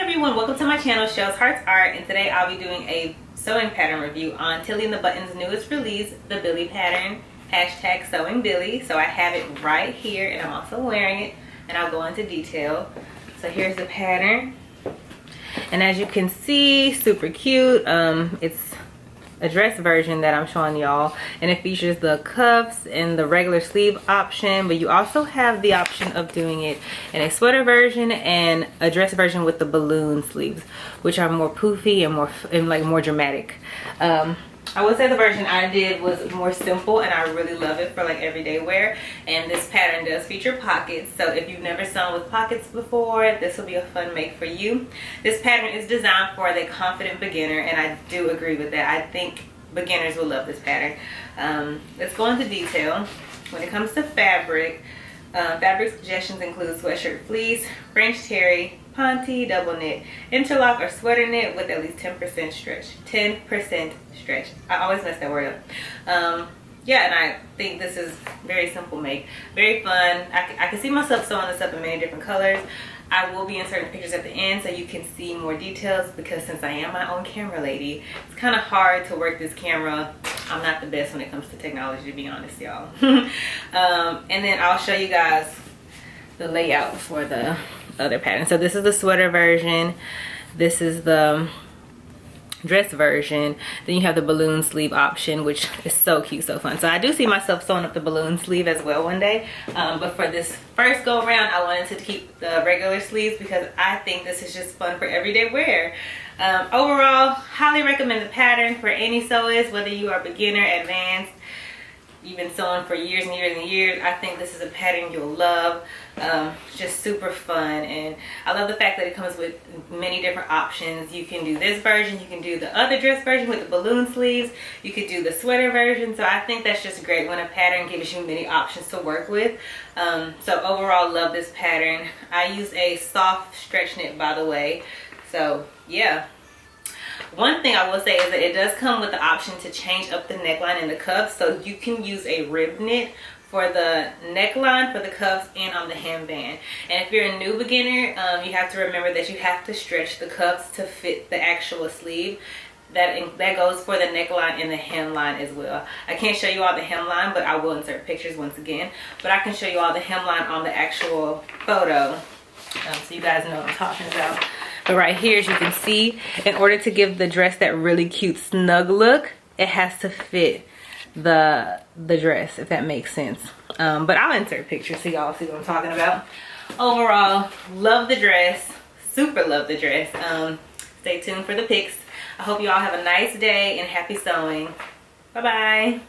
everyone, welcome to my channel, Shells Hearts Art, and today I'll be doing a sewing pattern review on Tilly and the Button's newest release, the Billie pattern, hashtag sewing Billie. So I have it right here and I'm also wearing it and I'll go into detail. So here's the pattern, and as you can see, super cute. It's a dress version that I'm showing y'all, and it features the cuffs and the regular sleeve option, but you also have the option of doing it in a sweater version and a dress version with the balloon sleeves, which are more poofy and more dramatic. I would say the version I did was more simple, and I really love it for like everyday wear. And this pattern does feature pockets, so if you've never sewn with pockets before, this will be a fun make for you. This pattern is designed for the confident beginner, and I do agree with that. I think beginners will love this pattern. Let's go into detail. When it comes to fabric, fabric suggestions include sweatshirt fleece, French terry, ponte, double knit, interlock, or sweater knit with at least 10% stretch. 10% stretch. I always mess that word up. Yeah, and I think this is very simple make. Very fun. I can see myself sewing this up in many different colors. I will be inserting pictures at the end so you can see more details, because since I am my own camera lady, it's kind of hard to work this camera. I'm not the best when it comes to technology, to be honest, y'all. And then I'll show you guys the layout for the other pattern. So this is the sweater version. This is the dress version. Then you have the balloon sleeve option, which is so cute, so fun. So I do see myself sewing up the balloon sleeve as well one day, but for this first go around, I wanted to keep the regular sleeves because I think this is just fun for everyday wear. Overall, highly recommend the pattern for any sewist, whether you are beginner, advanced, you've been sewing for years and years and years. I think this is a pattern you'll love. Just super fun, and I love the fact that it comes with many different options. You can do this version, you can do the other dress version with the balloon sleeves, you could do the sweater version. So I think that's just great when a pattern gives you many options to work with. So overall, love this pattern. I use a soft stretch knit, by the way. So yeah. One thing I will say is that it does come with the option to change up the neckline and the cuffs, so you can use a rib knit for the neckline, for the cuffs, and on the hemband. And if you're a new beginner, you have to remember that you have to stretch the cuffs to fit the actual sleeve. That goes for the neckline and the hemline as well. I can't show you all the hemline, but I will insert pictures once again. But I can show you all the hemline on the actual photo, so you guys know what I'm talking about. But right here, as you can see, in order to give the dress that really cute snug look, it has to fit the dress, if that makes sense. But I'll insert pictures so y'all see what I'm talking about. Overall, love the dress. Super love the dress. Stay tuned for the pics. I hope you all have a nice day and happy sewing. Bye-bye.